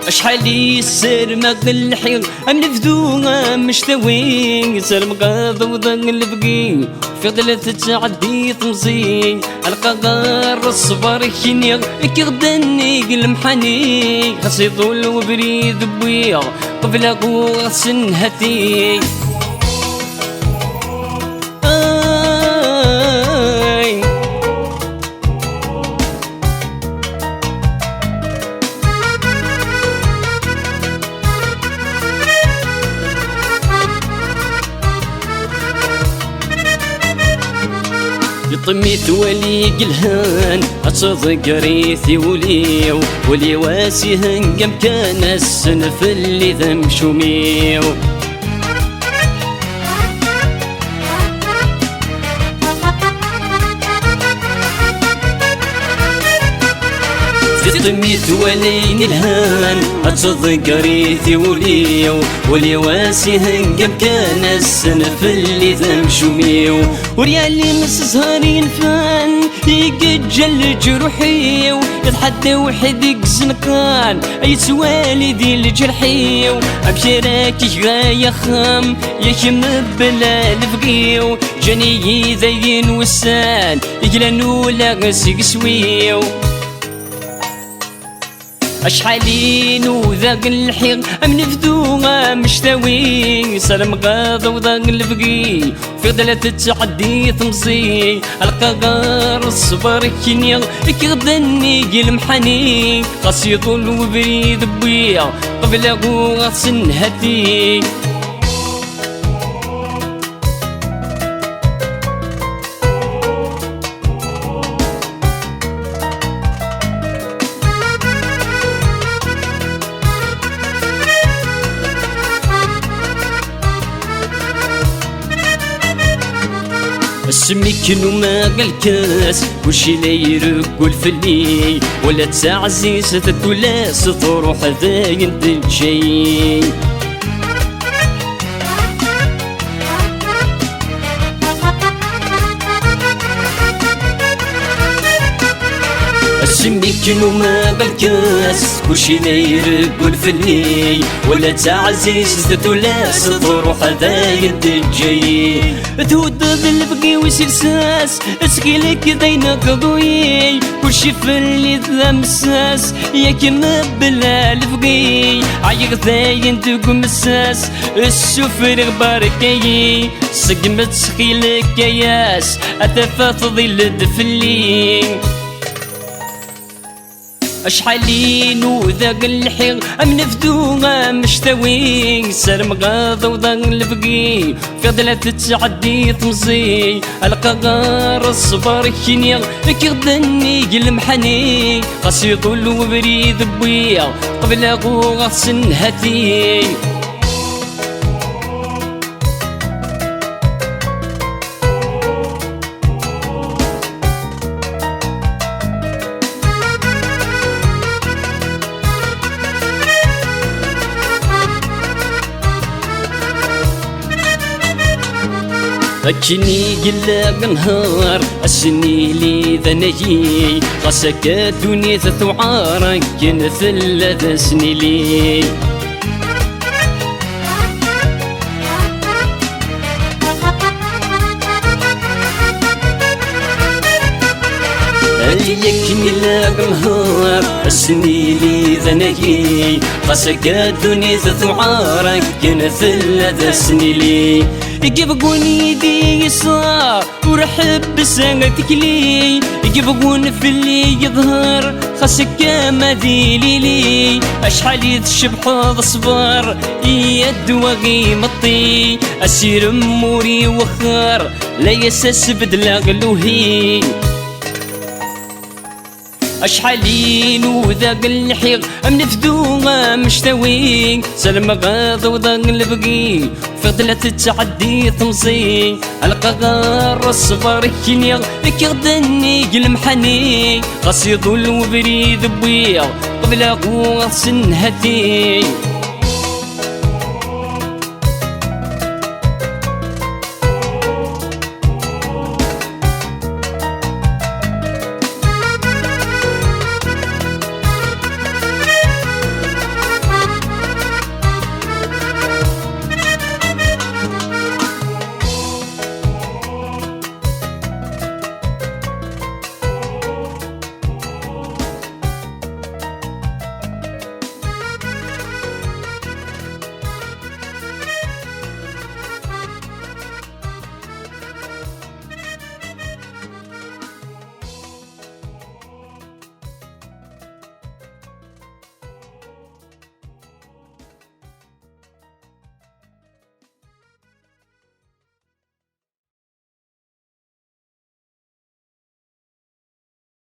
شحال يسر ما الحيط نفذوها مشتاوي سر مغاض وضن البقي في ثلاثة تعدي تمزي القغار الصبر كينيغ كيغدني المحني خاصي طول وبريد بويغ قبل غوغ سنهتي يطميت ولي قلهان أتصدق ريثي ولي واسيهن قم كان السنف اللي ذم شميو طميت ولين الهان أتصدق ريثي ولي واسيهن قم كان السنف اللي ذم شميو وريالي مس زهري الفان يقجل جروحي يتحدى وحد يقزنقان أي سوالي ذي الجرحي أبشراكي غاية خام يكم بلا لفقيو جاني ذين وسان يقلنو لا غسق سويو أشحالين وذاق الحيق منفذوها مشتاوي سر مغاض وذاق البقي في ثلاثة تعدي تمصي القغار الصبر كينيغ كيغدني المحني خاص يطول وبريد بويا قبل غوغ سنهتي سميك وما الكاس وشي لا يرقل فلي ولا تعزيز ولا سطروح ذاين دجي سميك وما بالكاس وشي لا يرقل فلي ولا تعزيز ولا سطروح ذاين دجي تود بالبقي وسلساس اسقيلك دينا قضوي كلشي في اللي ذا مساس ياك ما بلا البقي عيق ذاين دوق مساس السفر غباركي سقمت سقيلك ياس اتفات ظل دفلي أشحالين وذاق الحيق منفذوها مشتاوي سر مغاض وضن البقي في ثلاثة تعدي تمزي القغار الصبر كينيغ كيغدني المحني خاص يطول وبريد بويا قبل غوغ سنهتي أكني قلاق نهار السني لي ذنجي خاصك الدنيا ثوعارك مثل ذا سني لي يكني لاق نهار السني لي ذنجي خاصك الدنيا ثوعارك مثل ذا سني لي يجيبقون يدي يسار ورحب بسانتك لي يجيبقون في اللي يظهر خاصك ما ذيلي لي أشحال يتشبح الصبر يد وغي مطي أسير موري وخار لا يساس بدلا غلوهي أشحالين وذاق الحيق منفذوها مشتاوي سلم غاض وضن البقي في ثلاثة تعدي تمصي القغار الصبر كينيغ كيغدني المحني خاص يطول وبريد بويا قبل غوغ سنهتي